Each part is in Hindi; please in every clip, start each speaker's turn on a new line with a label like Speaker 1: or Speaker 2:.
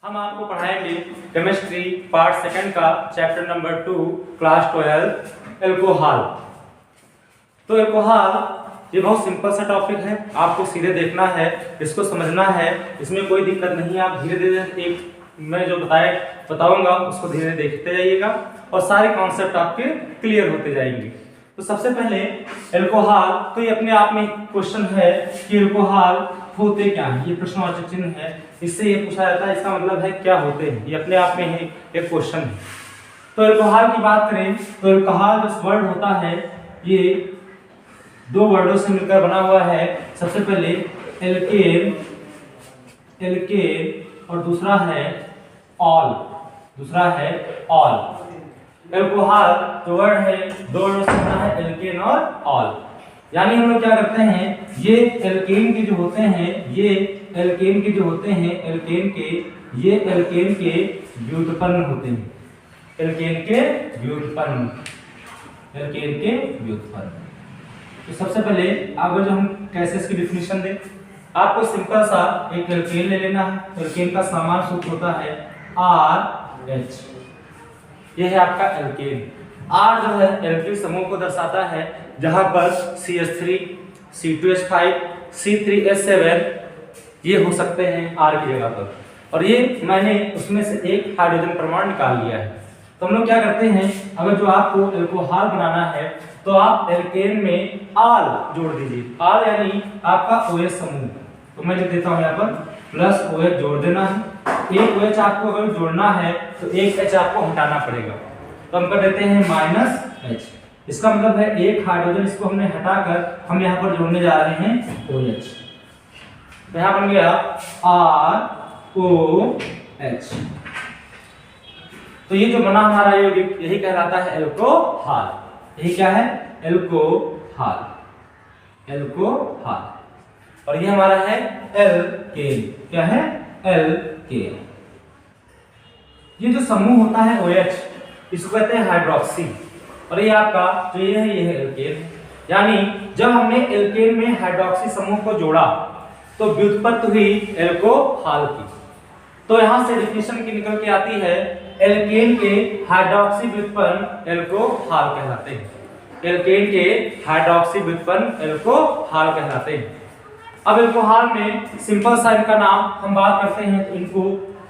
Speaker 1: हम आपको पढ़ाएंगे केमिस्ट्री पार्ट सेकंड का चैप्टर नंबर 2 क्लास 12 एल्कोहल। तो एल्कोहल ये बहुत सिंपल सा टॉपिक है, आपको सीधे देखना है, इसको समझना है, इसमें कोई दिक्कत नहीं है। आप धीरे धीरे एक मैं जो बताऊंगा उसको धीरे धीरे देखते जाइएगा और सारे कॉन्सेप्ट आपके क्लियर होते जाएंगे। तो सबसे पहले एल्कोहल, तो ये अपने आप में क्वेश्चन है कि एल्कोहल होते क्या हैं, ये प्रश्नवाचक चिन्ह है, इससे ये पूछा जाता है, इसका मतलब है क्या होते हैं, ये अपने आप में है एक क्वेश्चन है। तो एल्कोहल की बात करें तो एल्कोहल जो वर्ड होता है ये दो वर्डों से मिलकर बना हुआ है। सबसे पहले एल्केन और दूसरा है ऑल, एल्कोहल जो वर्ड है दो वर्डों से बना है, एल्केन और ऑल। यानी हम लोग क्या करते हैं, ये एल्केन के जो होते हैं, एल्केन के व्युत्पन्न होते हैं, एल्केन के व्युत्पन्न। तो सबसे पहले अगर जो हम कैसे इसकी डिफिनेशन दें, आपको सिंपल सा एक एल्केन ले लेना है। एल्केन का सामान्य सूत्र होता है RH, ये है आपका एल्केन। R जो है एल्किल समूह को दर्शाता है, जहां पर CH3, C2H5, C3H7 ये हो सकते हैं R की जगह पर, और ये मैंने उसमें से एक हाइड्रोजन परमाणु निकाल लिया है। तो हम लोग क्या करते हैं, अगर जो आपको एल्कोहल बनाना है तो आप एल्केन में आल जोड़ दीजिए। आल यानी आपका OH समूह, तो मैं लिख देता हूं यहाँ पर प्लस OH जोड़ देना है। एक OH आपको अगर जोड़ना है तो एक H आपको हटाना पड़ेगा, तो हम कर देते हैं -H। इसका मतलब है एक हाइड्रोजन, इसको हमने हटाकर हम यहाँ पर जोड़ने जा रहे हैं OH। तो यहाँ बन गया ROH। तो ये जो बना हमारा यौगिक यही कहलाता है एल्कोहल। यही क्या है, एल्कोहल। और ये हमारा है एल्केन। क्या है, एल्केन। ये जो समूह होता है OH, इसको कहते हैं हाइड्रोक्सी, और ये आपका जो ये है एल्केन। यानी जब हमने एल्केन में हाइड्रोक्सी समूह को जोड़ा तो व्युत्पत्ति हुई एल्कोहल की। तो यहां से डिफिनेशन की निकल के आती है, एल्केन के हाइड्रोक्सी व्युत्पन्न एल्कोहल कहलाते हैं। एल्केन के हाइड्रोक्सी व्युत्पन्न एल्कोहल कहलाते हैं। अब एल्कोहल में सिंपल सा इनका नाम हम बात करते हैं तो इनको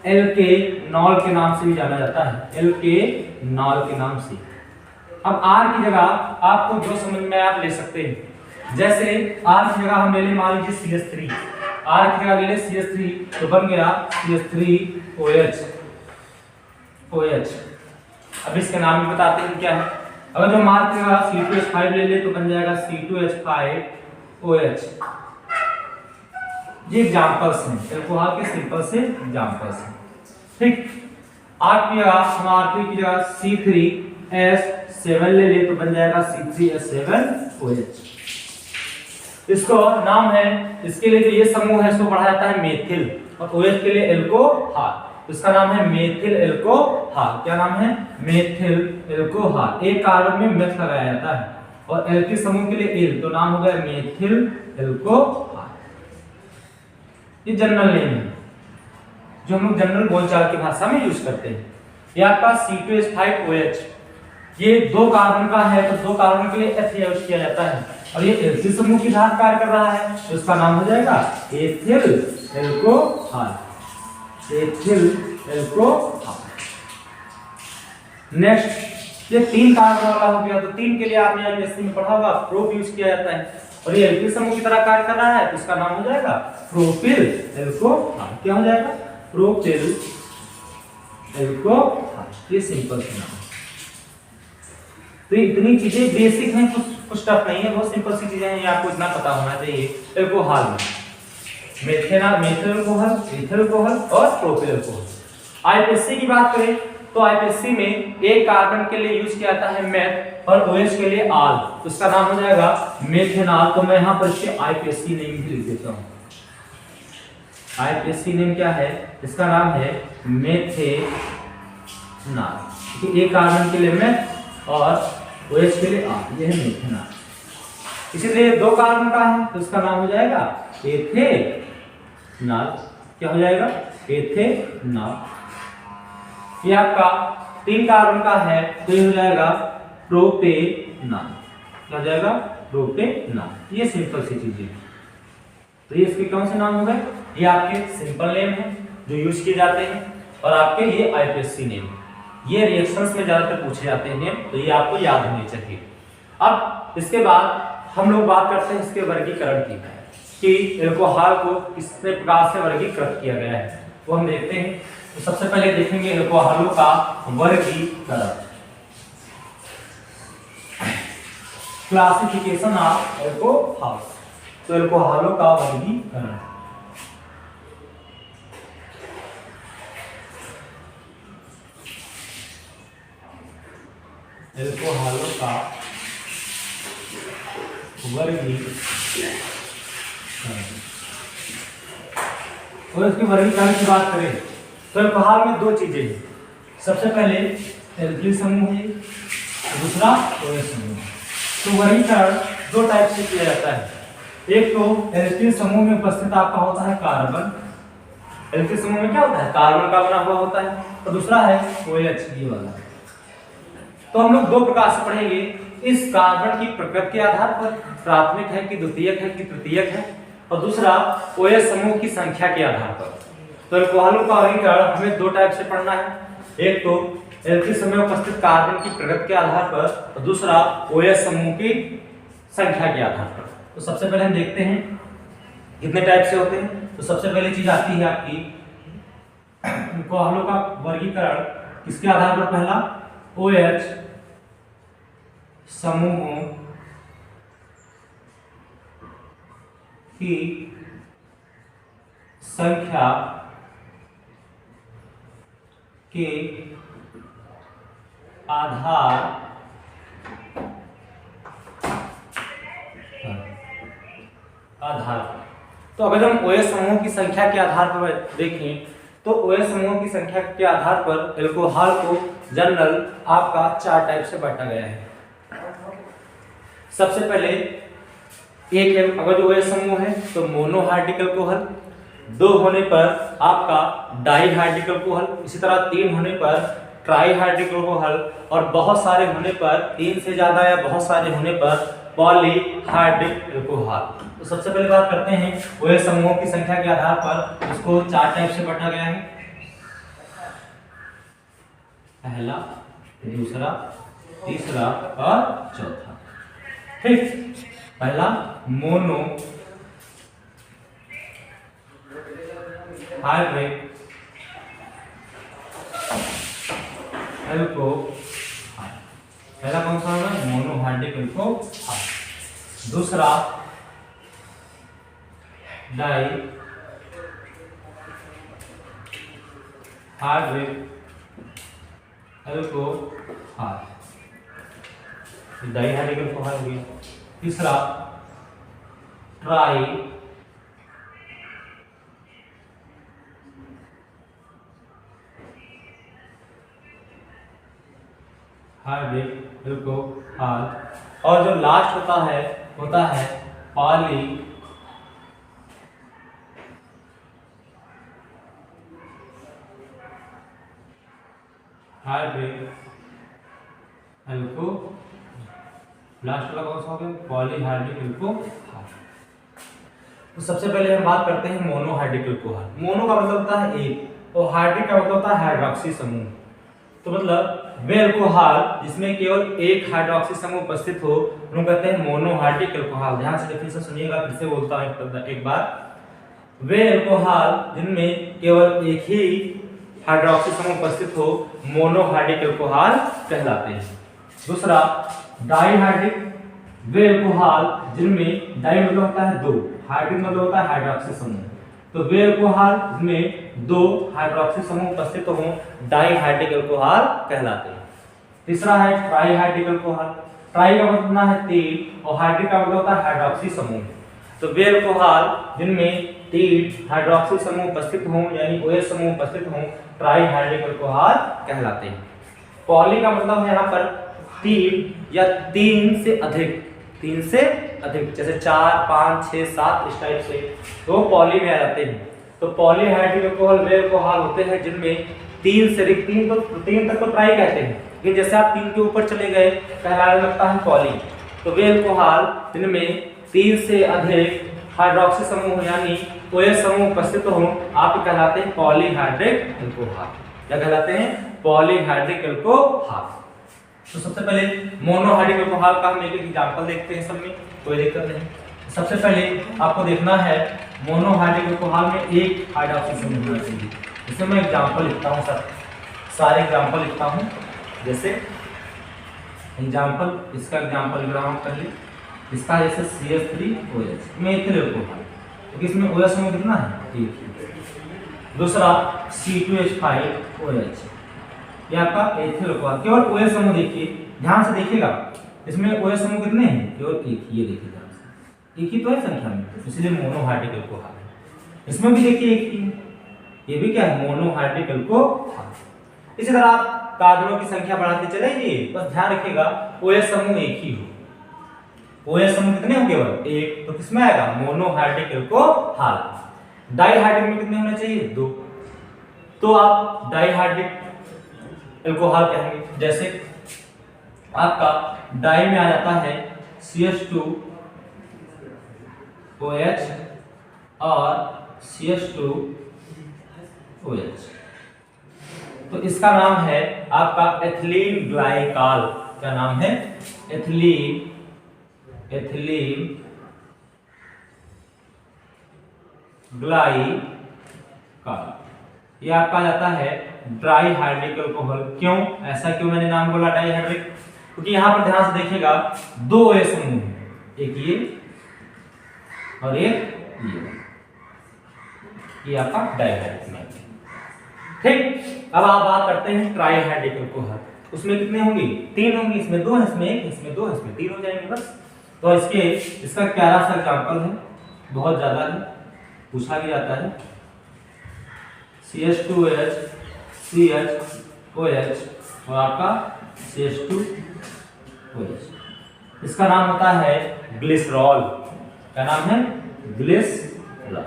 Speaker 1: एल्केनॉल के नाम से भी जाना जाता है, एल्केनॉल के नाम से। अब R की जगह आपको जो समझ में आप ले सकते हैं, जैसे R की जगह हम ले लें मान लीजिए CH3, R की जगह ले लें CH3 तो बन गया CH3OH। अब इसके नाम भी बताते हैं क्या है। अगर जो मार्क की जगह C2H5 ले ले तो बन जाएगा C2H5OH। ये एग्जांपल्स हैं, एल्कोहल के सिंपल से एग्जांपल्स हैं। ठीक, R की जगह हम R3 की जगह C3H7 ले ले तो बन जाएगा C3H7OH। इसको नाम है, इसके लिए जो ये समूह है इसको पढ़ा जाता है मेथिल, और OH के लिए एल्कोहल, इसका नाम है मेथिल एल्कोहल। क्या नाम है, मेथिल एल्कोहल। एक कार्बन में मेथ लगाया जाता है, और एल्किल समूह के लिए एल, तो नाम हो गया मेथिल एल्कोहल। ये जनरल नेम है जो हम लोग जनरल बोलचाल की भाषा में यूज करते हैं। ये आपका C2H5OH, ये दो कार्बन का है तो दो कार्बन के लिए H यूज किया जाता है, और ये एल्किल समूह की तरह कार्य कर रहा है, तो इसका नाम हो जाएगा एथिल एल्कोहल। नेक्स्ट, ये तीन कार्बन वाला हो गया, तो तीन के लिए आपने केमिस्ट्री में पढ़ा होगा प्रोप यूज किया जाता है, और ये एल्किल समूह की तरह कार्य कर रहा है तो इसका नाम हो जाएगा प्रोपिल एल्कोहल। क्या हो जाएगा, प्रोपिल एल्कोहल। ये सिंपल सा नाम। तो इतनी चीजें बेसिक हैं, कुछ टफ नहीं है, बहुत सिंपल सी चीजें हैं, ये आपको इतना पता होना चाहिए। एल्कोहल में मेथिल एल्कोहल, इथाइल एल्कोहल और प्रोपिल एल्कोहल। आईपीएससी की बात करें तो आईपीएससी में एक कार्बन के लिए यूज किया जाता है मेथ और OH के लिए आल, तो इसका नाम हो जाएगा मेथेनॉल। तो मैं यहां पर इसके आईपीएससी नेम भी लिख देता हूं। आईपीएससी नेम क्या है, इसका नाम है मेथेनॉल। एक कार्बन के लिए मेथ और OH के लिए आल, ये है मेथेनॉल। इसीलिए दो कार्बन का है तो इसका नाम हो जाएगा एथेनॉल। क्या हो जाएगा, एथेनॉल। ये आपका 3 कार्बन का है तो ये हो जाएगा प्रोपेनॉल। क्या हो जाएगा? प्रोपेनॉल। ये सिंपल सी चीज है। तो ये इसके कौन से नाम हो गए? ये आपके सिंपल नेम है जो यूज किए जाते हैं और आपके ये आईपीएससी नेम, ये रिएक्शंस में ज्यादातर पूछे जाते हैं नेम, तो ये आपको याद होने चाहिए। अब इसके बाद हम लोग बात करते हैं इसके वर्गीकरण की कि एल्कोहल को किस प्रकार से वर्गीकृत किया गया है, वो हम देखते हैं। तो सबसे पहले देखेंगे एल्कोहलों का वर्गीकरण, क्लासिफिकेशन ऑफ एल्कोहल। तो एल्कोहलों का वर्गीकरण, एल्कोहलों का वर्गीकरण। और इसके वर्गीकरण की बात करें तो एल्कोहल में 2 चीजें हैं। सबसे पहले एल्किल समूह है, दूसरा OH समूह। तो वर्गीकरण 2 टाइप से किया जाता है। एक तो एल्किल समूह में उपस्थित आपका होता है कार्बन, एल्किल समूह में क्या होता है? कार्बन का बना हुआ होता है। और दूसरा है OH, ये वाला। तो हम लोग 2 प्रकार से पढ़ेंगे, इस कार्बन की प्रकृति के आधार पर, प्राथमिक है कि द्वितीयक है कि तृतीयक है, और दूसरा OH समूह की संख्या के आधार पर। तो एल्कोहलों का वर्गीकरण हमें 2 टाइप से पढ़ना है। एक तो एल्किल समूह में उपस्थित कार्बन की प्रकृति के आधार पर और दूसरा OH समूह की संख्या के आधार पर। तो सबसे पहले हम देखते हैं कितने टाइप से होते हैं। तो सबसे पहले चीज आती है आपकी एल्कोहलों का वर्गीकरण किसके आधार पर? पहला OH समूहों की संख्या के आधार तो अगर हम OH समूह की संख्या के आधार पर देखें तो OH समूह की संख्या के आधार पर एल्कोहल को जनरल आपका 4 टाइप से बांटा गया है। सबसे पहले एक अगर जो OH समूह है तो मोनोहाइड्रिक अल्कोहल, 2 होने पर आपका डाइहाइड्रिक अल्कोहल, इसी तरह 3 होने पर ट्राइहाइड्रिक अल्कोहल, और बहुत सारे होने पर 3 से ज्यादा या बहुत सारे होने पर पॉलीहाइड्रिक अल्कोहल। तो सबसे पहले बात करते हैं OH समूहों की संख्या के आधार पर इसको 4 टाइप से बांटा गया है। पहला, दूसरा, तीसरा और चौथा। ठीक, पहला मोनो हाइड्रिक अल्कोहल, पहला कौन सा होगा? Monohydric alcohol. दूसरा dihydric alcohol, dihydric alcohol हो गया। तीसरा ट्राई हाइड्रिक अल्कोहल, और जो लास्ट होता है पॉली हाइड्रिक अल्कोहल। लास्ट वाला कौन सा हो गया? Polyhydric alcohol. तो सबसे पहले हम बात करते हैं मोनोहाइड्रिक अल्कोहल। मोनो का मतलब होता है एक और हाइड्रिक का मतलब होता है हाइड्रोक्सी समूह। तो मतलब वे अल्कोहल जिसमें केवल एक हाइड्रोक्सी समूह उपस्थित हो उनको कहते हैं मोनोहाइड्रिक अल्कोहल। ध्यान से डेफिनेशन सुनिएगा, फिर से बोलता हूं एक बार। वे अल्कोहल जिनमें केवल एक ही हाइड्रोक्सी समूह उपस्थित हो मोनोहाइड्रिक अल्कोहल कहलाते हैं। दूसरा डाइहाइड्रिक, वे अल्कोहल जिनमें डाई मतलब होता है 2, हाइड्रिक मतलब होता है हाइड्रोक्सी समूह। तो वे अल्कोहल जिनमें 2 हाइड्रोक्सी समूह उपस्थित हो डाइहाइड्रिक अल्कोहल कहलाते हैं। तीसरा है ट्राइहाइड्रिक अल्कोहल। ट्राई का मतलब है 3 और हाइड्रिक का मतलब होता है हाइड्रोक्सी समूह। तो वे अल्कोहल जिनमें 3 हाइड्रोक्सी समूह उपस्थित हों यानी OH समूह उपस्थित हों ट्राइहाइड्रिक अल्कोहल कहलाते हैं। पॉली का मतलब है यहाँ पर 3 या 3 से अधिक, 3 से अधिक, जैसे 4, 5, 6, 7 इस टाइप से, तो पॉली में आ जाते हैं। तो पॉलीहाइड्रिक अल्कोहल वे अल्कोहल होते हैं जिनमें तीन से अधिक, तीन तक तो ट्राई कहते हैं, लेकिन जैसे आप तीन के ऊपर चले गए कहलाने लगता है पॉली। तो वे अल्कोहल जिनमें तीन से अधिक हाइड्रोक्सी समूह यानी OH समूह उपस्थित हो, आप कहलाते हैं पॉलीहाइड्रिक अल्कोहल। क्या कहलाते हैं? Polyhydric alcohol. तो सबसे पहले मोनोहाइड्रिक अल्कोहल का हम एक एग्जांपल देखते हैं, सब में कोई दिक्कत नहीं। सबसे पहले आपको देखना है मोनोहाइड्रिक अल्कोहल में एक हाइड्रोक्सी समूह होना चाहिए। इसमें मैं एग्जांपल लिखता हूँ, सारे एग्जांपल लिखता हूँ। जैसे एग्जांपल, इसका एग्जांपल लिख रहा हूँ पहले, इसका जैसे CH3OH मेथिल अल्कोहल, क्योंकि इसमें OH समूह कितना है? एक। दूसरा C2H5OH, ये आपका एथिल अल्कोहल, केवल OH समूह देखिए, ध्यान से देखिएगा, इसमें OH समूह कितने हैं? केवल एक। ये देखिए ध्यान से, एक ही तो है संख्या में, इसलिए मोनोहाइड्रिक अल्कोहल है। इसमें भी देखिए एक ही, ये भी क्या है? Monohydric alcohol. इसी तरह आप कार्बनों की संख्या बढ़ाते चले जाइए, बस ध्यान रखिएगा OH समूह एक ही हो। OH समूह कितने हो? केवल एक, तो किसमें आएगा? Monohydric alcohol. डाइहाइड्रिक में कितने होने चाहिए? दो, तो आप डाइहाइड्रिक अल्कोहल कहेंगे। जैसे आपका डाई में आ जाता है CH2OH और CH2OH, तो इसका नाम है आपका एथिलीन ग्लाइकॉल। क्या नाम है? Ethylene glycol. ये आपका जाता है डाइहाइड्रिक अल्कोहल। क्यों ऐसा, क्यों मैंने नाम बोला डाइहाइड्रिक? क्योंकि यहां पर ध्यान से देखिएगा दो OH समूह हैं, एक ये और एक ये आपका डाइहाइड्रिक में। ठीक, अब आप बात करते हैं ट्राइहाइड्रिक अल्कोहल। उसमें कितने होंगे? तीन होंगे, इसमें दो है, इसमें एक, इसमें दो है, इसमें तीन हो जाएंगे बस। तो इसका प्यारा सा एग्जांपल है, बहुत ज्यादा है, पूछा भी जाता है। CH2OH, CHOH और आपका CH2OH। इसका नाम होता है ग्लिसरॉल। क्या नाम है? ग्लिसरॉल।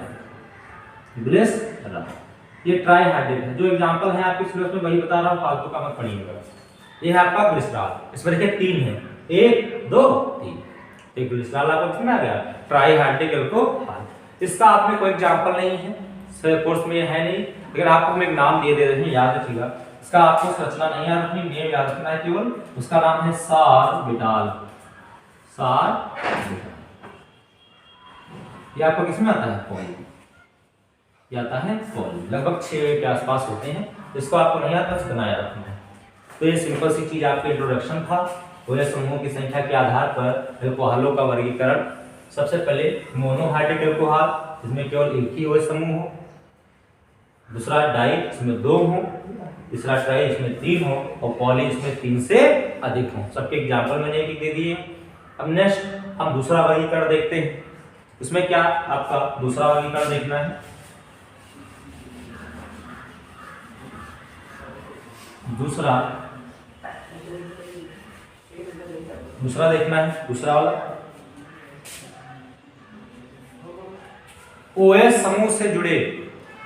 Speaker 1: ये ट्राइहाइड्रिक है। जो एग्जांपल है आपके सिलेबस में वही बता रहा हूँ, फालतू का मत पढ़िएगा। ये है आपका ग्लिसरॉल, इसमें देखिए तीन है, एक दो तीन, एक ग्लिसरॉल आपको कितना आ गया? Trihydric alcohol. इसका आप में कोई एग्जांपल नहीं है, कोर्स में है नहीं, लेकिन आपको हम एक नाम दे रहे हैं, याद रखिएगा। इसका आपको संरचना नहीं याद रखनी, नेम याद रखना है केवल। उसका नाम है सारबिटाल। ये आपको किसमें आता है? पॉली। ये आता है पॉली, लगभग 6 के आसपास होते हैं। इसको आपको नहीं आता, उसको याद रखना है। तो ये सिंपल सी चीज आपका इंट्रोडक्शन था। OH समूहों की संख्या के आधार पर अल्कोहलों का वर्गीकरण। सबसे पहले मोनोहाइड्रिक अल्कोहल, जिसमें केवल एक ही OH समूह हो। दूसरा डाई, इसमें दो हो। तीसरा ट्राई, इसमें तीन हो। और पॉली, इसमें तीन से अधिक हो। सबके एग्जांपल मैंने एक दे दिए। अब नेक्स्ट हम दूसरा वर्गीकरण देखते हैं। इसमें क्या आपका दूसरा वर्गीकरण देखना है? दूसरा देखना है, दूसरा वाला OH समूह से जुड़े,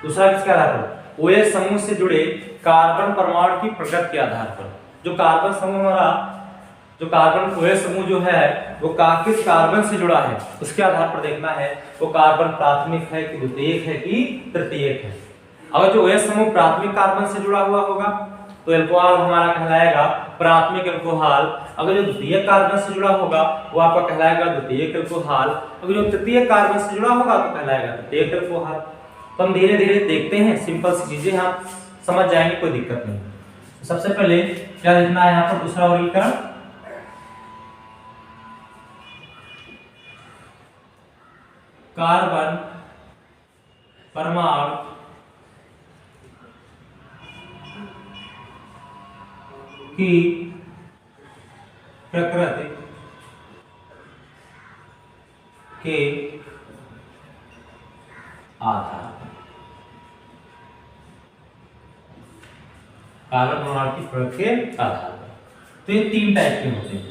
Speaker 1: दूसरा किसके आधार पर? OH समूह से जुड़े कार्बन परमाणु की प्रकृति के आधार पर। जो कार्बन समूह हमारा, जो कार्बन OH समूह जो है वो किस कार्बन से जुड़ा है, उसके आधार पर देखना है वो कार्बन प्राथमिक है कि द्वितीयक है कि तृतीयक है। अगर जो OH समूह प्राथमिक कार्बन से जुड़ा हुआ होगा तो अल्कोहल हमारा कहलाएगा प्राथमिक अल्कोहल। अगर जो द्वितीयक कार्बन से जुड़ा होगा वो आपका कहलाएगा द्वितीयक अल्कोहल। अगर जो तृतीयक कार्बन से जुड़ा होगा तो कहलाएगा तृतीयक अल्कोहल। तो हम धीरे धीरे देखते हैं, सिंपल सी चीजें हम समझ जाएंगे, कोई दिक्कत नहीं। सबसे पहले क्या देखना है यहाँ पर? दूसरा वर्गीकरण, कार्बन परमाणु की प्रकृति के आधार पर। कार्बन परमाणु की प्रकृति के आधार पर। तो ये तीन टाइप के होते हैं।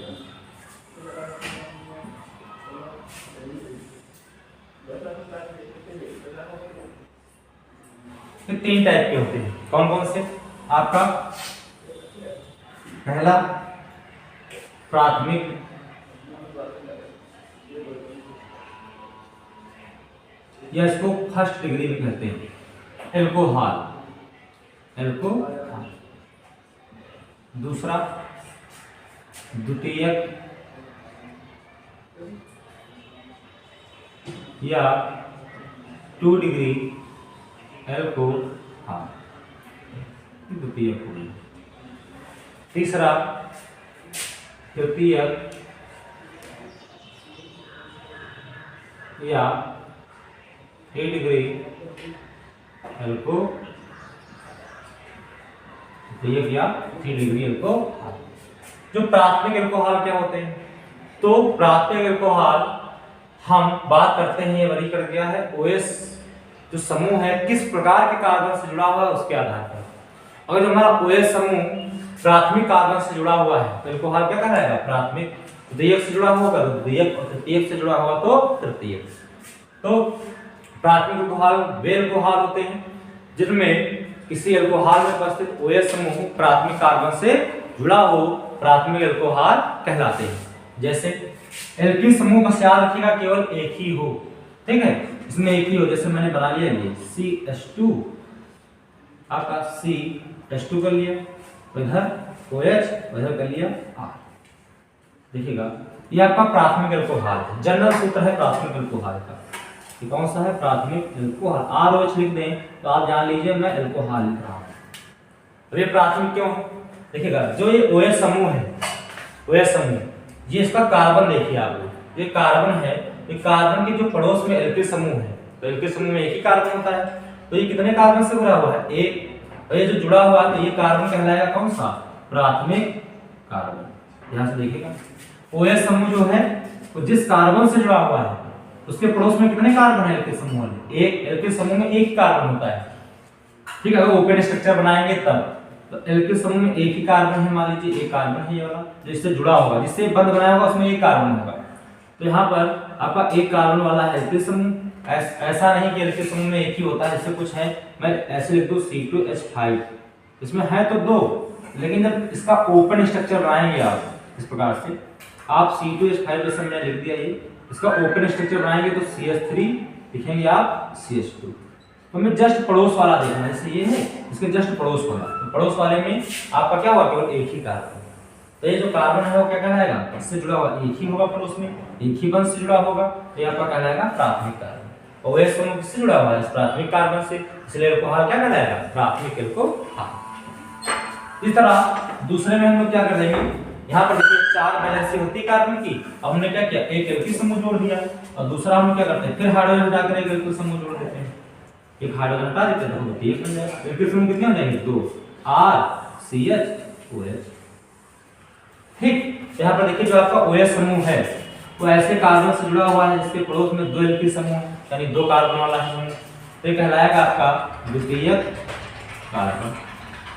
Speaker 1: इसके 3 टाइप के होते हैं। कौन कौन से? आपका पहला प्राथमिक, या इसको फर्स्ट डिग्री भी कहते हैं, एल्कोहल। दूसरा द्वितीयक या 2 डिग्री एल्कोहल, द्वितीयक हो गया। तीसरा तृतीयक या 3 डिग्री एल्कोहल, या 3 डिग्री एल्कोहल। जो प्राथमिक एल्कोहल क्या होते हैं? तो प्राथमिक एल्कोहल हम बात करते हैं, ये वरी कर गया है, OS जो समूह है किस प्रकार के कार्बन से जुड़ा हुआ है उसके आधार पर। अगर जो हमारा OS समूह प्राथमिक कार्बन से जुड़ा हुआ है तो एल्कोहल क्या कहलाएगा? प्राथमिक। द्वितीयक से जुड़ा होगा तो द्वितीयक, और तृतीयक से जुड़ा हुआ तो तृतीयक। तो प्राथमिक एल्कोहल वे एल्कोहल होते हैं जिनमें किसी एल्कोहल में उपस्थित OS समूह प्राथमिक कार्बन से जुड़ा हो, प्राथमिक एल्कोहल कहलाते हैं। जैसे एल्कीन समूह का याद रखिएगा केवल एक ही हो, ठीक है, इसमें एक ही हो। जैसे मैंने बना लिया ये CH2, आपका CH2 कर लिया, इधर OH, इधर कर लिया R। देखिएगा ये आपका प्राथमिक एल्कोहल है, जनरल सूत्र है प्राथमिक एल्कोहल का। ये कौन सा है? प्राथमिक एल्कोहल। ROH लिख दें तो आप जान लीजिए मैं एल्कोहल लिख रहा हूं। ये प्राथमिक क्यों है? देखिएगा जो ये OH समूह है, OH समूह, ये इसका कार्बन देखिए आप लोग, ये कार्बन है, ये कार्बन के जो पड़ोस में एल्किल समूह है, तो एल्किल समूह में एक ही कार्बन होता है, तो ये कितने कार्बन से जुड़ा हुआ है? एक। और ये जो जुड़ा हुआ है तो ये कार्बन कहलाएगा कौन सा? प्राथमिक कार्बन। ध्यान से देखिएगा OH समूह जो है वो जिस कार्बन से जुड़ा हुआ है उसके पड़ोस में कितने कार्बन है एल्किल समूह में? एक। एल्किल समूह में एक कार्बन होता है, ठीक है। अगर ओपन स्ट्रक्चर बनाएंगे तब तो एल्किल समूह में एक ही कार्बन है, मान लीजिए एक कार्बन है ये वाला, जिससे जुड़ा होगा, जिससे बंद बनाया होगा उसमें एक कार्बन होगा। तो यहाँ पर आपका एक कार्बन वाला है एल्किल समूह। ऐसा नहीं कि एल्किल समूह में एक ही होता है, जैसे कुछ है, मैं ऐसे लिख दूं C2H5, इसमें है तो 2, लेकिन जब इसका ओपन स्ट्रक्चर बनाएंगे आप इस प्रकार से, आप C2H5 जैसे मैंने लिख दिया, ये इसका ओपन स्ट्रक्चर बनाएंगे तो CH3 लिखेंगे आप CH2। तो हमें जस्ट पड़ोस वाला देखना है, जैसे ये है इसके जस्ट पड़ोस वाला, तो पड़ोस वाले में आपका क्या हुआ? केवल एक ही कार्बन। तो ये जो कार्बन है वो क्या कहलाएगा? इससे जुड़ा हुआ एक ही होगा, पड़ोस में एक ही बंध से जुड़ा होगा, तो ये आपका कहलाएगा प्राथमिक कार्बन। और OH समूह किससे जुड़ा हुआ है? इस प्राथमिक कार्बन से, इसलिए एल्कोहल क्या कहलाएगा? प्राथमिक एल्कोहल। इस तरह दूसरे में हम लोग क्या कर देंगे, यहाँ पर देखिए 4 वैलेंसी होती है कार्बन की, अब हमने क्या किया? एक एल्किल समूह जोड़ दिया, और दूसरा हम क्या करते हैं? फिर हाइड्रोजन हटाकर एक एल्किल समूह जोड़ देते हैं, एक हाइड्रोजन हटा देते हैं तो एक बन जाएगा। एल्किल समूह कितने हो जाएंगे? 2, R CH OH। ठीक, यहाँ पर देखिए जो आपका OH समूह है वो ऐसे कार्बन से जुड़ा हुआ है जिसके पड़ोस में 2 एल्किल समूह, यानी 2 कार्बन वाला समूह, तो ये कहलाएगा आपका द्वितीयक कार्बन।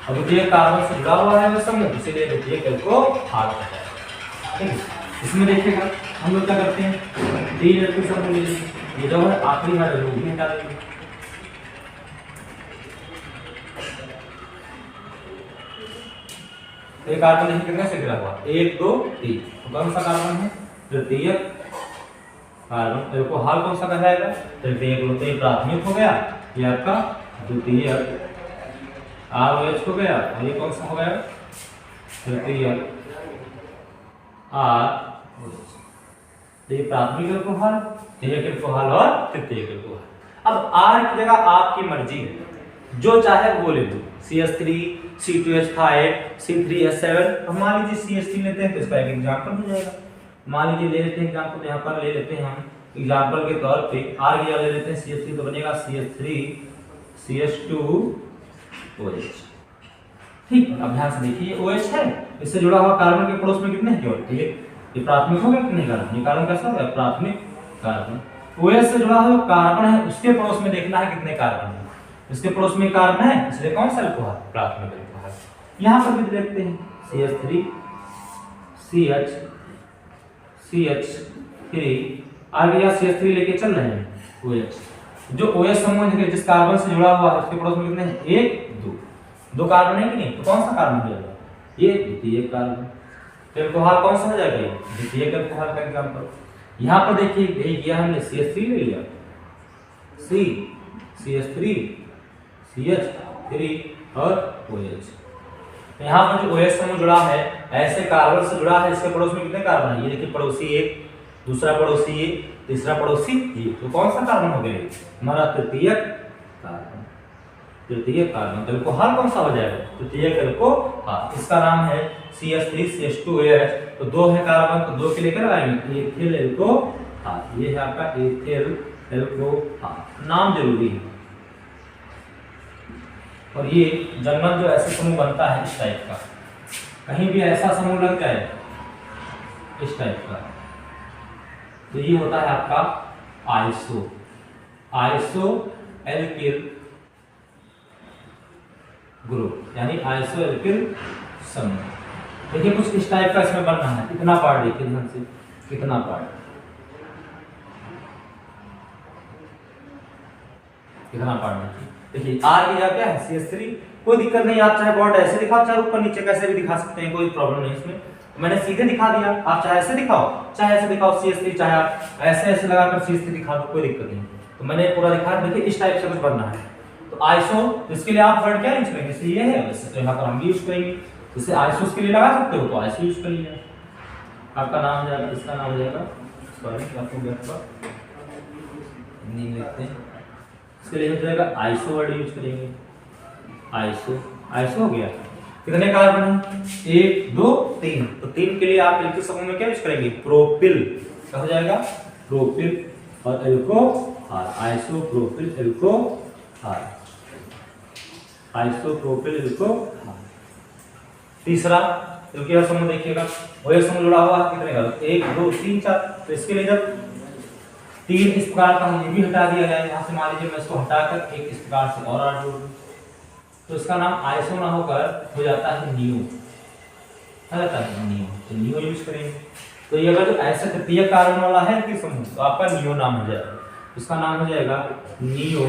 Speaker 1: और द्वितीयक कार्बन से जुड़ा हुआ है वो समूह, इसीलिए द्वितीयक एल्कोहल कहलाता है। ठीक है, इसमें देखिएगा हम लोग क्या करते हैं? 3 एल्किल समूह ले लेंगे, ये जो है आखिरी हाइड्रोजन भी हटा देंगे। एक कार्बन नहीं कितने से गिरा हुआ? 1 2 3, तो कौन सा कार्बन है? तृतीयक कार्बन। एल्कोहल कौन सा कहलाएगा? तृतीयक। तो ये प्राथमिक हो गया, ये आपका द्वितीयक ROH हो गया, और ये कौन सा हो गया? तृतीयक ROH। तो ये प्राथमिक एल्कोहल, द्वितीयक एल्कोहल और तृतीयक एल्कोहल। अब R की जगह आपकी मर्जी है, जो चाहे वो ले लो, CH3 C2H5 C3H7। हम मान लीजिए CH3 लेते हैं तो इसका एक एग्जांपल हो जाएगा। मान लीजिए ले लेते हैं एग्जांपल, यहाँ पर ले लेते हैं हम एग्जांपल के तौर पे R की जगह ले लेते हैं CH3, तो बनेगा CH3 CH2 OH। ठीक, अब ध्यान से देखिए OH है, इससे जुड़ा हुआ कार्बन के पड़ोस में कितने हैं? केवल एक। ये प्राथमिक हो गया कितने कार्बन? ये कार्बन कैसा हो गया? प्राथमिक कार्बन। OH से जुड़ा हुआ कार्बन है उसके पड़ोस में देखना है कितने कार्बन है, इसके पड़ोस में कार्बन है, इसलिए कौन सा एल्कोहल? प्राथमिक एल्कोहल। यहाँ पर भी देखते हैं CH3 CH3 आगे या CH3 लेके चल रहे हैं OH, जो OH समूह है जिस कार्बन से जुड़ा हुआ है उसके पड़ोस में कितने हैं? 1 2 दो कार्बन है कि नहीं? तो कौन सा कार्बन हो जाएगा? ये द्वितीयक कार्बन। तो अल्कोहल कौन सा हो जाएगा? ये द्वितीयक अल्कोहल का एग्जांपल। यहाँ पर देखिए यही किया हमने, CH3 ले लिया, CH3 CH3 और OH। यहाँ पर जो OH समूह जुड़ा है ऐसे कार्बन से जुड़ा है, इसके पड़ोस में कितने कार्बन है? ये देखिए पड़ोसी 1, दूसरा पड़ोसी 1, तीसरा पड़ोसी 1। तो कौन सा कार्बन हो गया हमारा? तृतीयक कार्बन। तृतीयक कार्बन। तो अल्कोहल कौन सा हो जाएगा? तृतीयक अल्कोहल। इसका नाम है CH3 CH2OH। तो 2 है कार्बन, तो 2 के लेकर आएंगे एथिल अल्कोहल। ये है आपका एथिल अल्कोहल, नाम जरूरी है। और ये जनरल जो ऐसे समूह बनता है इस टाइप का, कहीं भी ऐसा समूह लग जाए इस टाइप का, तो ये होता है आपका आइसो एल्किल ग्रुप, यानी आइसो एल्किल समूह। देखिए कुछ इस टाइप का इसमें बनना है। कितना पार्ट देखिए ध्यान से, कितना पार्ट, कितना पार्ट देखिए। आर की जगह क्या है? CH3। कोई दिक्कत नहीं, आप चाहे बॉन्ड ऐसे दिखाओ, चाहे ऊपर नीचे कैसे भी दिखा सकते हैं, कोई प्रॉब्लम नहीं इसमें। मैंने सीधे दिखा दिया, आप चाहे ऐसे दिखाओ चाहे ऐसे दिखाओ CH3, चाहे आप ऐसे ऐसे लगाकर CH3 दिखा दो, कोई दिक्कत नहीं। तो मैंने पूरा दिखा। देखिए इस टाइप से कुछ बनना है। तो आइसो, तो इसके लिए आप वर्ड क्या यूज करेंगे? जैसे ये है वैसे तो यहाँ पर हम भी यूज करेंगे। जैसे आइसो के लिए लगा सकते हो तो आइसो यूज कर लीजिए। आपका नाम हो जाएगा, इसका नाम हो जाएगा, सॉरी आपको नहीं लिखते हैं, इसके लिए हो जाएगा आइसो वर्ड यूज करेंगे। आइसो हो गया। कितने कार्बन है? 1 2 3। तो 3 के लिए आप एल्किल समूह में क्या यूज करेंगे? प्रोपिल। क्या हो जाएगा? प्रोपिल और alcohol, isopropyl alcohol, isopropyl alcohol. तीसरा एल्किल समूह देखिएगा, OH समूह जुड़ा हुआ है कितने का? 1 2 3 4। तो इसके लिए जब 3 इस प्रकार का ये भी हटा दिया जाए, यहाँ से मान लीजिए मैं इसको हटाकर एक इस प्रकार से और जोड़ दूं, तो इसका नाम आइसो ना होकर हो जाता है नियो, हो जाता है नियो। तो नियो यूज करेंगे। तो ये अगर जो ऐसे तृतीय कार्बन वाला है कि समूह, तो आपका नियो नाम हो जाएगा। इसका नाम हो जाएगा नियो।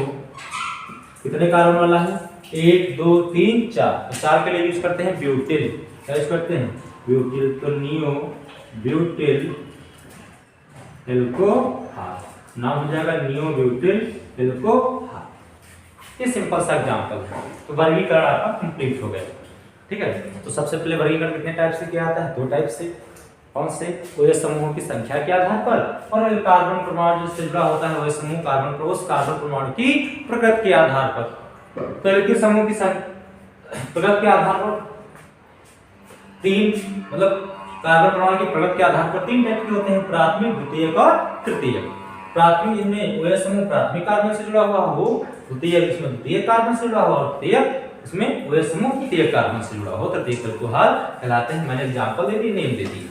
Speaker 1: कितने कार्बन वाला है? 1 2 3 4। तो 4 के लिए यूज करते हैं ब्यूटिल। क्या यूज करते हैं? ब्यूटिल। तो नियो ब्यूटिल अल्कोहल, नाम हो जाएगा नियो ब्यूटिल अल्कोहल। ये सिंपल सा एग्जांपल है। तो वर्गीकरण आपका कंप्लीट हो गया। ठीक है। तो सबसे पहले वर्गीकरण कितने टाइप से किया जाता है? 2 टाइप से। कौन से? OH समूहों की संख्या के आधार पर, और कार्बन परमाणु जिससे जुड़ा होता है OH समूह कार्बन परमाणु की प्रकृति के आधार पर। तो एल्किल समूह की प्रकृति के आधार पर 3, मतलब कार्बन परमाणु की प्रकृति के आधार पर 3 टाइप के होते हैं, प्राथमिक, द्वितीयक और तृतीयक। प्राथमिक इनमें OH समूह प्राथमिक कार्बन से जुड़ा हुआ हो, द्वितीयक इसमें द्वितीयक कार्बन से जुड़ा हुआ, और तृतीयक इसमें OH समूह तृतीयक कार्बन से जुड़ा हो, तृतीयक अल्कोहल कहलाते हैं। मैंने एग्जांपल दे दी, नेम दे दी।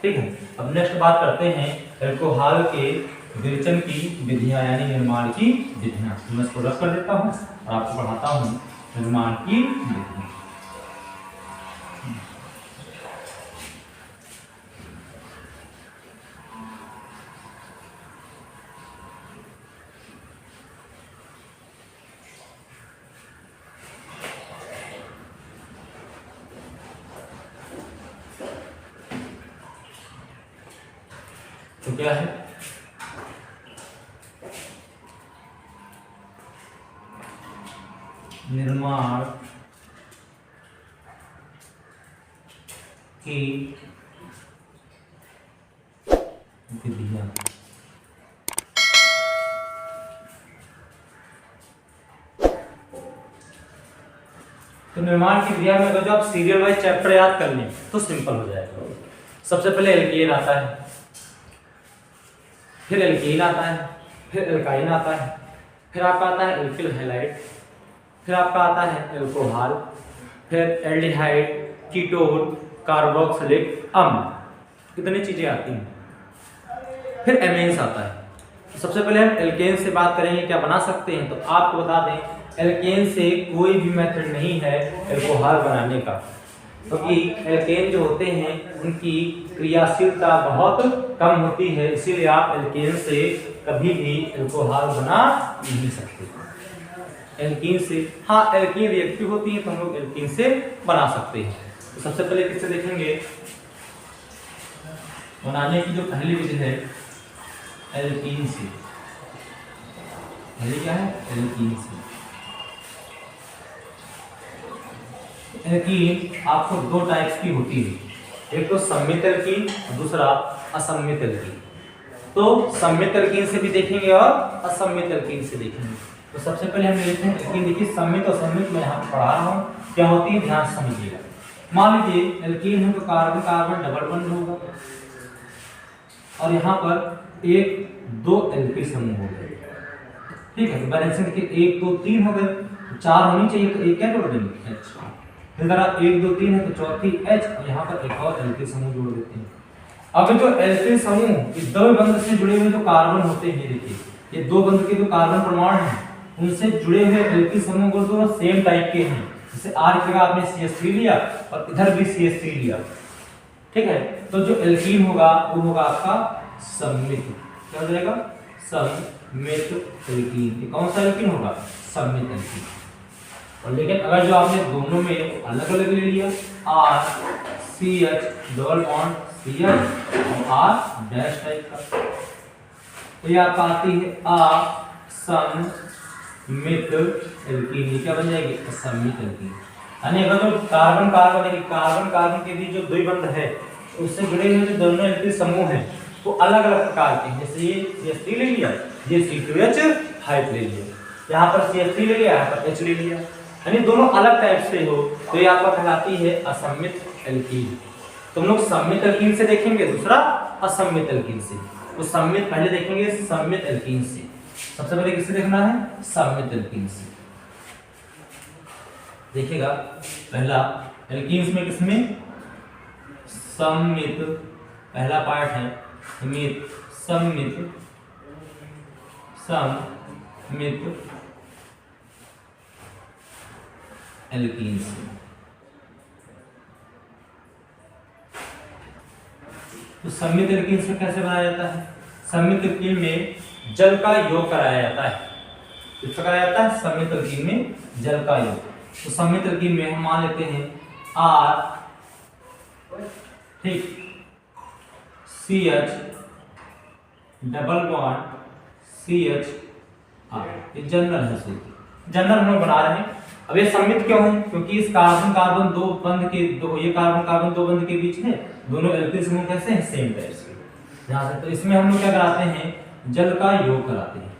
Speaker 1: ठीक है। अब नेक्स्ट बात करते हैं अल्कोहल के विरचन की विधियां, यानी निर्माण की विधियां। मैं इसको रख कर देता हूं और आपको पढ़ाता हूं निर्माण की विधियां। तो क्या है? निर्माण की विधियां। तो निर्माण की विधियां में अगर जो आप सीरियल वाइज चैप्टर याद कर लें तो सिंपल हो जाएगा। सबसे पहले एल्केन आता है, फिर एल्कीन आता है, फिर एल्काइन आता है, फिर आपका आता है एल्किल हैलाइड, फिर आपका आता है एल्कोहल, फिर एल्डिहाइड, कीटोन, कार्बोक्सिलिक अम्ल। कितनी चीजें आती हैं। फिर एमेन्स आता है। तो सबसे पहले हम एल्केन से बात करेंगे क्या बना सकते हैं। तो आपको बता दें एल्केन से कोई भी मेथड नहीं है एल्कोहल बनाने का, क्योंकि एल्केन जो होते हैं उनकी क्रियाशीलता बहुत कम होती है, इसीलिए आप एल्केन से कभी भी अल्कोहल बना नहीं सकते। एल्कीन से, हाँ एल्कीन रिएक्टिव होती है तो हम लोग एल्कीन से बना सकते हैं। तो सबसे पहले किससे देखेंगे, बनाने की जो पहली विधि है एल्कीन से। पहले क्या है, एल्कीन से। एल्कीन आपको दो टाइप्स की होती है, एक तो सम्मित एल्कीन, दूसरा असम्मित एल्कीन। तो सम्मित एल्कीन से भी देखेंगे और असम्मित एल्कीन से देखेंगे। तो सबसे पहले हम लेते हैं एल्कीन। देखिए सम्मित और असम्मित मैं यहाँ पढ़ा रहा हूँ क्या होती है, ध्यान से समझिएगा। मान लीजिए एल्कीन है तो कार्बन कार्बन डबल बॉन्ड होगा और यहाँ पर एक दो एल्किल समूह हो गए, ठीक है। तो बैलेंसिंग देखिए 1 2 3 हो गए, 4 होनी चाहिए तो एक क्या जोड़ देंगे, H। फिर अगर 1 2 3 है तो चौथी H और यहाँ पर एक और एल्किल समूह जोड़ देते हैं। अब जो एल्किल समूह इस दो बंध से जुड़े हुए जो कार्बन होते हैं, देखिए ये दो बंध के जो कार्बन परमाणु हैं उनसे जुड़े हुए एल्किल समूह को जो सेम टाइप के हैं, जैसे R की जगह आपने CH3 लिया और इधर भी CH3 लिया, ठीक है। तो जो एल्कीन होगा वो होगा आपका सम्मित, क्या हो जाएगा, सम्मित एल्कीन। ये कौन सा एल्कीन होगा, सम्मित एल्कीन। और लेकिन अगर जो आपने दोनों में अलग अलग ले लिया, R CH double bond CH और R डैश टाइप का, तो ये आपका आती है असम्मित एल्कीन। ये क्या बन जाएगी, असम्मित एल्कीन। यानी अगर जो कार्बन कार्बन के बीच जो द्विबंध है उससे जुड़े हुए जो दोनों एल्किल समूह हैं वो अलग अलग प्रकार के हैं, जैसे ये CH3 ले लिया, ये C2H हाइट ले लिया, यहाँ पर CH3 ले लिया, यहाँ पर H ले लिया, यानी दोनों अलग टाइप से हो, तो ये आपका कहलाती है असम्मित एल्कीन। तो हम लोग सम्मित एल्कीन से देखेंगे, दूसरा असम्मित एल्कीन से। तो सम्मित पहले देखेंगे सम्मित एल्कीन से। सबसे पहले किससे देखना है, सम्मित एल्कीन से। देखिएगा पहला एल्कीन्स में किसमें, सम्मित, पहला पार्ट है सम्मित एल्कीन्स। तो सम्मित एल्कीन्स में कैसे बनाया जाता है, सम्मित एल्कीन में जल का योग कराया जाता है। किसका कराया जाता है, सम्मित एल्कीन में जल का योग। तो सम्मित एल्कीन में हम मान लेते हैं R, ठीक, CH double bond CH R। ये जनरल है, जनरल हम लोग बना रहे हैं। अब ये सम्मित क्यों है, क्योंकि इस कार्बन कार्बन दो बंध के दो, ये कार्बन कार्बन दो बंध के बीच में दोनों एल्किल समूह कैसे हैं, सेम टाइप से। ध्यान से, तो इसमें हम लोग क्या कराते हैं, जल का योग कराते हैं,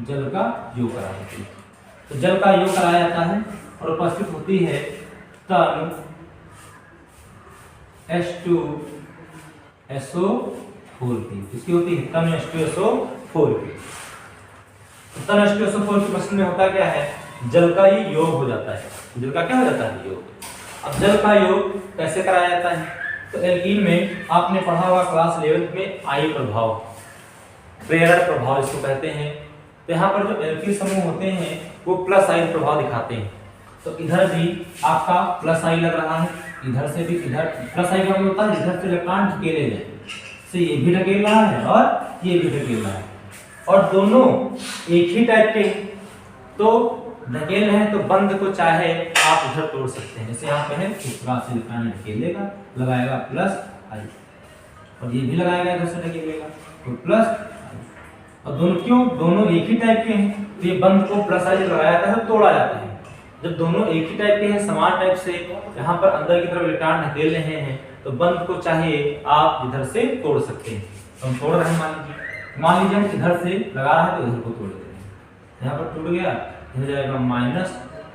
Speaker 1: जल का योग कराते हैं। तो जल का योग कराया जाता है और उपस्थित होती है तन H2SO4 की। किसकी होती है, तन H2SO4 की। तन H2SO4 की प्रश्न में होता क्या है, जल का ही योग हो जाता है। जल का क्या हो जाता है, योग। अब जल का योग कैसे कराया जाता है, तो एल्कीन में आपने पढ़ा होगा क्लास 11 में आई प्रभाव, प्रेरण प्रभाव इसको कहते हैं। तो यहाँ पर जो एल्कीन समूह होते हैं वो प्लस आई प्रभाव दिखाते हैं। तो इधर भी आपका प्लस आई लग रहा है, इधर से भी, इधर प्लस आई का मतलब होता है इधर से इलेक्ट्रॉन ढकेले जाए, से ये भी ढकेल रहा है और ये भी ढकेल रहा है, और दोनों एक ही टाइप के, तो ढकेल रहे हैं तो बंध को चाहे आप इधर तोड़ सकते हैं। जैसे यहाँ पे है इस प्रकार से इलेक्ट्रॉन ढकेलेगा, लगाएगा प्लस आई, और ये भी लगाएगा इधर से ढकेलेगा तो प्लस आई। और दोनों क्यों, दोनों एक ही टाइप के हैं, तो ये बंध को प्लस आई लगाया जाता है, तोड़ा जाता है। जब दोनों एक ही टाइप के हैं, समान टाइप से, यहाँ पर अंदर की तरफ इलेक्ट्रॉन ढकेल रहे हैं, तो बंध को चाहिए आप इधर से तोड़ सकते हैं। तो हम तोड़ रहे हैं, मान लीजिए हम इधर से लगा रहे हैं तो इधर को तोड़ देते हैं, यहाँ पर टूट गया, इधर जाएगा माइनस,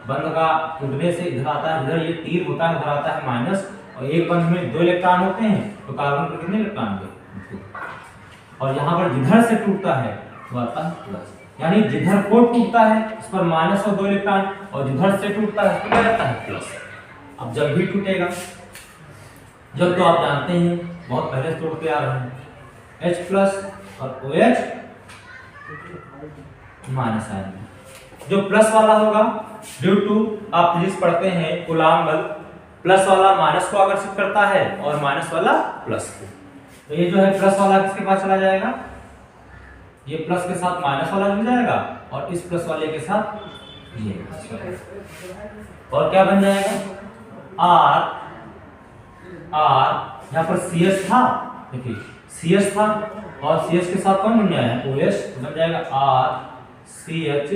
Speaker 1: बंध का टूटने से इधर आता है, इधर ये तीर होता है, इधर आता है माइनस, और एक बंध में 2 इलेक्ट्रॉन होते हैं तो कार्बन पर कितने इलेक्ट्रॉन होते हैं, और यहाँ पर जिधर से टूटता है तो आता है प्लस। यानी जिधर को टूटता है उस पर माइनस और 2 इलेक्ट्रॉन, और जिधर से टूटता है उस पर क्या रहता है, प्लस। अब जब भी टूटेगा, जब तो आप जानते हैं बहुत पहले से तोड़ते आ रहे हैं, H प्लस और OH माइनस आएंगे। जो प्लस वाला होगा ड्यू टू, आप फिजिक्स पढ़ते हैं कूलाम बल, प्लस वाला माइनस को आकर्षित करता है और माइनस वाला प्लस को। तो ये जो है प्लस वाला किसके पास चला जाएगा, ये प्लस के साथ माइनस वाला जुड़ जाएगा और इस प्लस वाले के साथ ये, और क्या बन जाएगा आर, यहाँ पर सी एच था, देखिए सी एच था और सी एच के साथ कौन बन गया है ओ एच, बन जाएगा R C H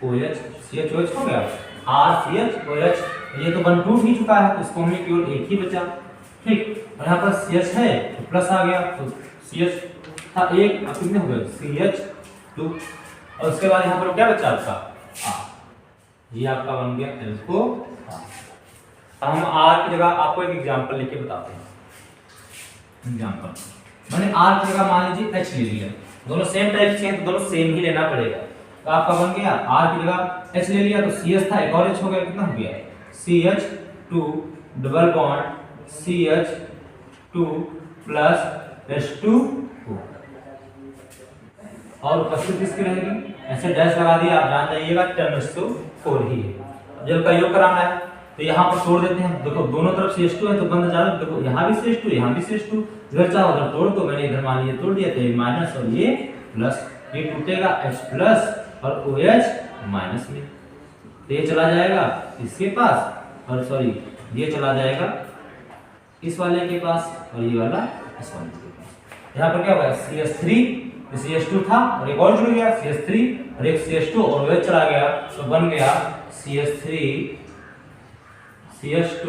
Speaker 1: O H, C H O H हो गया R C H O H. ये तो बन टूट ही चुका है, इसको हमें केवल एक ही बचा, ठीक। और यहाँ पर सी एच है तो प्लस आ गया, तो सी एच था एक, अब कितने हो गए सी एच टू, और उसके बाद यहाँ पर क्या बचा आपका आर, ये आपका बन गया एल को आर। हम आर की जगह आपको एक एग्जांपल लेके बताते हैं। एग्जांपल मैंने आर की जगह मान लीजिए एच ले लिया, दोनों सेम टाइप के हैं तो दोनों सेम ही लेना पड़ेगा। तो आपका बन गया आर की जगह एच ले लिया तो सी एच था, एक और एच हो गया, कितना हो गया C H two double bond C H two plus H two और उपस्थित किसकी रहेगी, ऐसे डैश लगा दिया, आप जान जाइएगा टर्म टू 4 ही है। अब जब का योग कराना है तो यहाँ पर तोड़ देते हैं, देखो दोनों तरफ से H2 है तो बंद जा, देखो यहाँ भी से H2 यहाँ भी से H2, इधर चाहो उधर तोड़ दो, मैंने इधर मान लिया तोड़ दिया तो ये माइनस और ये प्लस, ये टूटेगा H प्लस और OH माइनस में, तो ये चला जाएगा इसके पास और सॉरी ये चला जाएगा इस वाले के पास और ये वाला इस वाले के पास। यहाँ पर क्या होगा CH3 CH2 था और एक और जुड़ गया CH3 और एक CH2 और OH चला गया तो बन गया CH3 CH2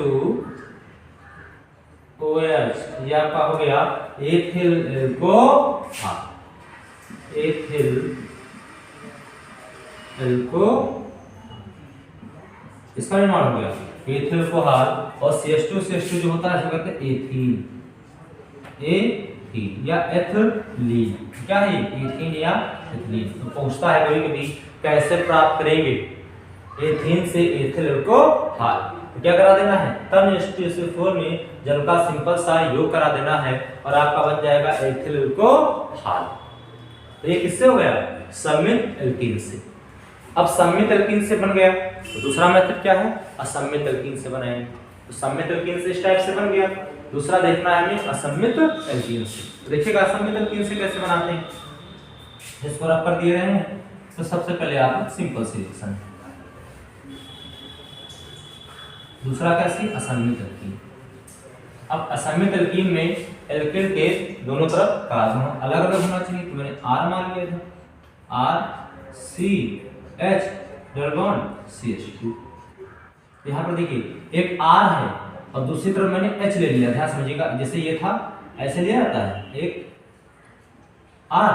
Speaker 1: OH, ये आपका हो गया एथिल एल्कोहल, एथिल एल्कोहल, इसका निर्माण हो गया एथिल एल्कोहल। और CH2 जो होता है इसको कहते हैं एथीन, एथीन या एथिलीन, क्या है एथीन या एथिलीन। तो पूछता है कभी कभी कैसे प्राप्त करेंगे एथीन से एथिल एल्कोहल, तो क्या करा देना है टर्न H2SO4 में जल का सिंपल सा योग करा देना है और आपका बन जाएगा एथिल एल्कोहल। तो ये किससे हो गया सम्मित एल्कीन से। अब सम्मित एल्कीन से बन गया तो दूसरा मेथड क्या है असम्मित एल्कीन से बनाएंगे। तो सम्मित एल्कीन से इस टाइप से बन गया, दूसरा देखना है हमें असम्मित एल्कीन से। तो देखिएगा असम्मित एल्कीन से कैसे बनाते हैं, इसको रख कर दिए रहे हैं। तो सबसे पहले आप सिंपल सी रिएक्शन, दूसरा कैसी असम्मित एल्कीन। अब असम्मित एल्कीन में एल्किल के दोनों तरफ कार्बन अलग अलग होना चाहिए, तो मैंने R मान लिया था R C H double bond CH2। यहाँ पर देखिए एक R है और दूसरी तरफ मैंने H ले लिया, ध्यान समझिएगा, जैसे ये था ऐसे लिया जाता है एक R,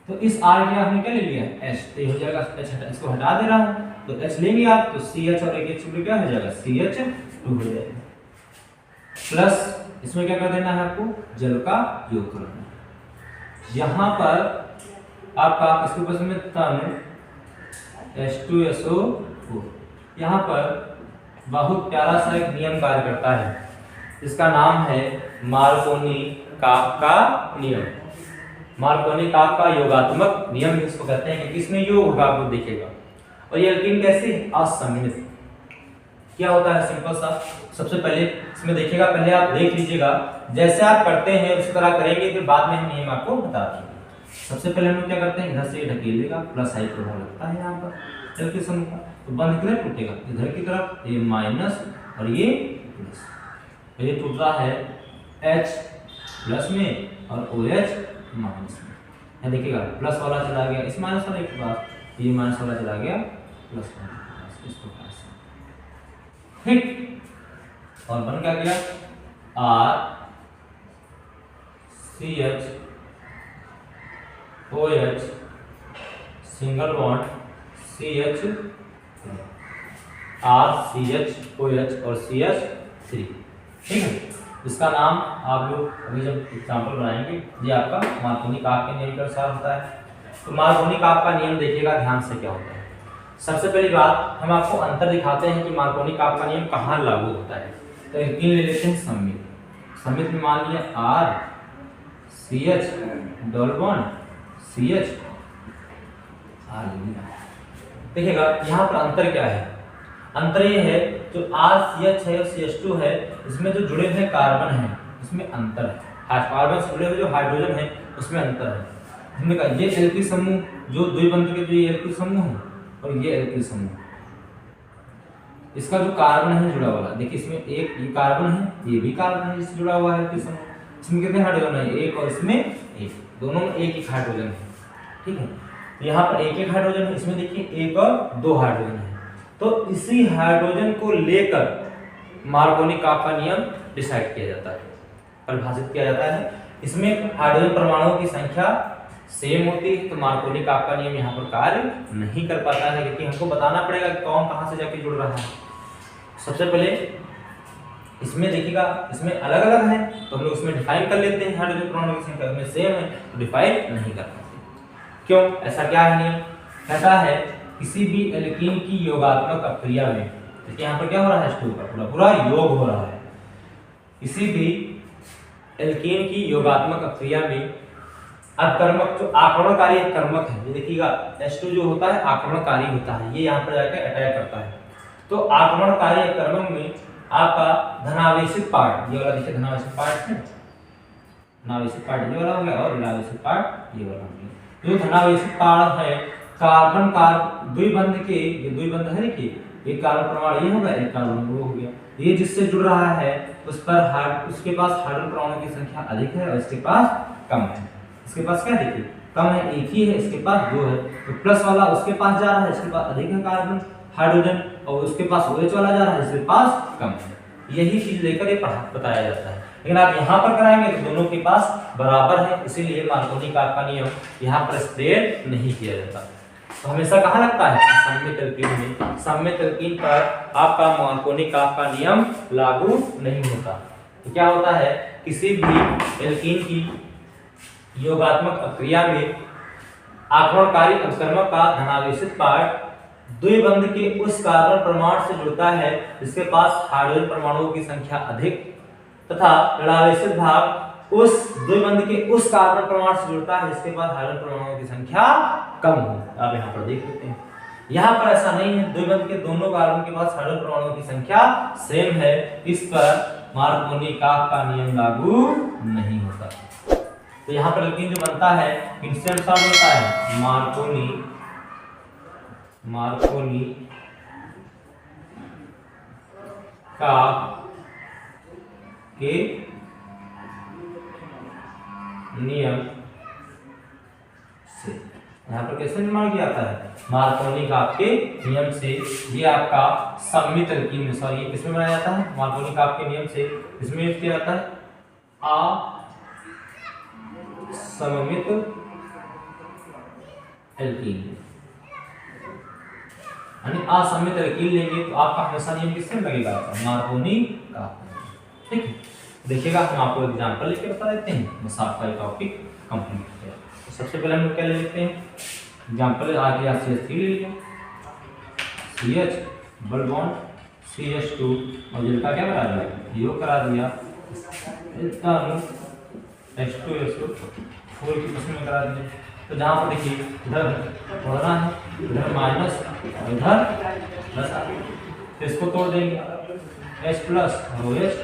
Speaker 1: तो इस R के हमने क्या ले लिया H, तो ये हो जाएगा H, इसको हटा दे रहा हूँ तो H लेंगे आप तो CH और एक H क्या हो जाएगा CH2 हो जाएगा, प्लस इसमें क्या कर देना है आपको जल का योग करना है। यहाँ पर आपका इसके ऊपर में तन H2SO4, यहाँ पर बहुत प्यारा सा एक नियम कार्य करता है, इसका नाम है मार्कोनी-काप्का नियम। मार्कोनी-काप्का योगात्मक नियम इसको कहते हैं, क्योंकि इसमें योग होगा आपको दिखेगा। और ये एल्कीन कैसे असम्मित क्या होता है सिंपल सा, सबसे पहले इसमें देखिएगा, पहले आप देख लीजिएगा, जैसे आप करते हैं उसी तरह करेंगे, फिर बाद में हम नियम आपको बता देंगे। सबसे पहले हम लोग क्या करते हैं, इधर से ढकेल देगा, प्लस आई प्रभाव लगता है यहाँ पर एल्किल समूह का, तो बंद किधर टूटेगा इधर की तरफ, ये माइनस और ये प्लस, तो ये टूट रहा है H प्लस में और OH माइनस में। यहाँ देखिएगा प्लस वाला चला गया इस माइनस वाले के पास, ये माइनस वाला चला गया प्लस वाले के पास, इसको पास, ठीक। और बन क्या गया R CH OH single bond CH R CH OH और CH3, ठीक है। इसका नाम आप लोग अभी जब एग्जाम्पल बनाएंगे, ये आपका मार्कोनी-काप्का नियम के अनुसार होता है। तो मार्कोनी-काप्का नियम देखिएगा ध्यान से क्या होता है। सबसे पहली बात हम आपको अंतर दिखाते हैं कि मार्कोनी-काप्का नियम कहाँ लागू होता है। तो एल्कीन ले लेते हैं सम्मित, सम्मित में मान लिया R CH double bond CH R। देखिएगा यहाँ पर अंतर क्या है, अंतर ये है जो RCH है और CH2 है, इसमें जो जुड़े हुए कार्बन है उसमें अंतर है, कार्बन से जुड़े हुए जो हाइड्रोजन है उसमें अंतर है। हमने कहा ये एल्किल समूह जो द्विबंध के जो ये एल्किल समूह है और ये एल्किल समूह, इसका जो कार्बन है जुड़ा हुआ, देखिए इसमें एक ये कार्बन है, ये भी कार्बन है जिससे जुड़ा हुआ है एल्किल समूह। इसमें कितने हाइड्रोजन है? एक, और इसमें एक, दोनों में एक एक हाइड्रोजन है, ठीक है। यहाँ पर एक एक हाइड्रोजन है, इसमें देखिए एक और दो हाइड्रोजन है। तो इसी हाइड्रोजन को लेकर मार्कोनी-काफ नियम डिसाइड किया जाता है, परिभाषित किया जाता है। इसमें हाइड्रोजन परमाणुओं की संख्या सेम होती है, तो मार्कोनी-काफ नियम यहाँ पर कार्य नहीं कर पाता है, क्योंकि हमको बताना पड़ेगा कि कौन कहाँ से जाके जुड़ रहा है। सबसे पहले इसमें देखिएगा, इसमें अलग अलग है तो हम लोग उसमें डिफाइन कर लेते हैं, हाइड्रोजन परमाणुओं की संख्या में सेम है तो डिफाइन नहीं कर पाते। क्यों? ऐसा क्या है नियम? कहता है किसी भी एल्कीन की योगात्मक अक्रिया में, देखिए यहाँ पर क्या हो रहा है, H2 का पूरा योग हो रहा है। किसी भी एल्कीन की योगात्मक अक्रिया में अकर्मक जो आक्रमणकारी अकर्मक है, ये देखिएगा H2 जो होता है आक्रमणकारी होता है, ये यहाँ पर जाकर अटैक करता है। तो आक्रमणकारी अकर्मक में आपका धनावेशित पार्ट, ये वाला देखिए धनावेशित पार्ट है, धनावेशित पार्ट ये वाला हो गया और ऋणावेशित पार्ट ये वाला हो गया। जो धनावेशित पार्ट है कार्बन द्विबंध के, ये द्विबंध है देखिए, एक कार्बन परमाणु ये होगा, एक कार्बन वो हो गया, ये जिससे जुड़ रहा है उस पर उसके पास हाइड्रोजन परमाणु की संख्या अधिक है और इसके पास कम है। इसके पास क्या देखिए कम है, एक ही है, इसके पास दो है, तो प्लस वाला उसके पास जा रहा है, इसके पास अधिक है कार्बन हाइड्रोजन, और उसके पास OH वाला जा रहा है, इसके पास कम है। यही चीज लेकर ये बताया जाता है। लेकिन आप यहाँ पर कराएंगे तो दोनों के पास बराबर है, इसीलिए मार्कोनी-काफ का नियम यहाँ पर स्प्रेड नहीं किया जाता। तो हमेशा कहाँ लगता है? सममित एल्कीन में। सममित एल्कीन पर आपका मार्कोनी-काफ का नियम लागू नहीं होता। तो क्या होता है, किसी भी एल्कीन की योगात्मक अक्रिया में आक्रमणकारी अकर्मक का धनावेशित पार्ट द्विबंध के उस कार्बन परमाणु से जुड़ता है जिसके पास हाइड्रोजन परमाणुओं की संख्या अधिक, तथा ऋणावेशित भाग उस द्विबंध के उस कार्बन परमाणु से जुड़ता है जिसके पास हाइड्रोजन परमाणुओं की संख्या कम हो। आप यहाँ पर देख लेते हैं, यहाँ पर ऐसा नहीं है, द्विबंध के दोनों कार्बन के पास हाइड्रोजन परमाणुओं की संख्या सेम है, इस पर मार्कोनी-काफ का नियम लागू नहीं होता। तो यहाँ पर लेकिन जो बनता है किससे अनुसार बनता है? मार्कोनी-काफ के नियम से। यहाँ पर कैसे निर्माण किया जाता है? मार्कोनी-काफ के नियम से। ये आपका सममित एल्कीन में, सॉरी ये किसमें बनाया जाता है? मार्कोनी-काफ के नियम से इसमें यूज किया जाता है असममित एल्कीन, यानी असममित एल्कीन लेंगे तो आपका हमेशा नियम किससे लगेगा? मार्कोनी-काफ। ठीक है, देखिएगा हम आपको एग्जांपल लेके बता देते हैं, बस आपका ये टॉपिक कंप्लीट हो गया। तो सबसे पहले हम लोग क्या ले लेते हैं एग्जांपल, आगे आप CH3 ले लीजिए, CH डबल बॉन्ड CH2 और जिनका क्या करा दिया, योग करा दिया, इसका H2SO 4 की किस्म करा दिया। तो जहाँ पर देखिए इधर बढ़ना है, इधर माइनस और इधर प्लस, तो इसको तोड़ देंगे, H प्लस और OH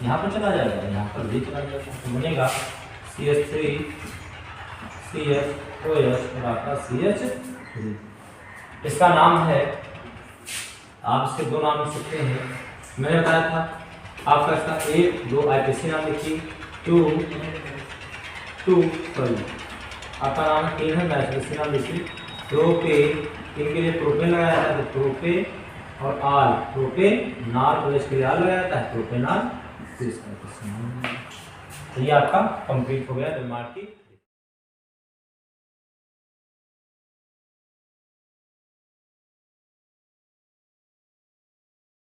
Speaker 1: यहाँ पर चला जाएगा, यहाँ पर भी चला जाएगा, तो बनेगा CH3 CH और आपका CH3। इसका नाम है, आप इसके दो नाम लिख सकते हैं, मैंने बताया था आपका इसका 1 2 IPC नाम लिखिए, 2 आपका नाम 3 है IPC नाम लिखिए, प्रोपेन, इनके लिए प्रोपेन लगाया जाता है, तो प्रोपे और आल, प्रोपेनाल, तो इसके लिए आल लगाया जाता है, प्रोपेनाल। तो ये आपका कंप्लीट हो गया निर्माण की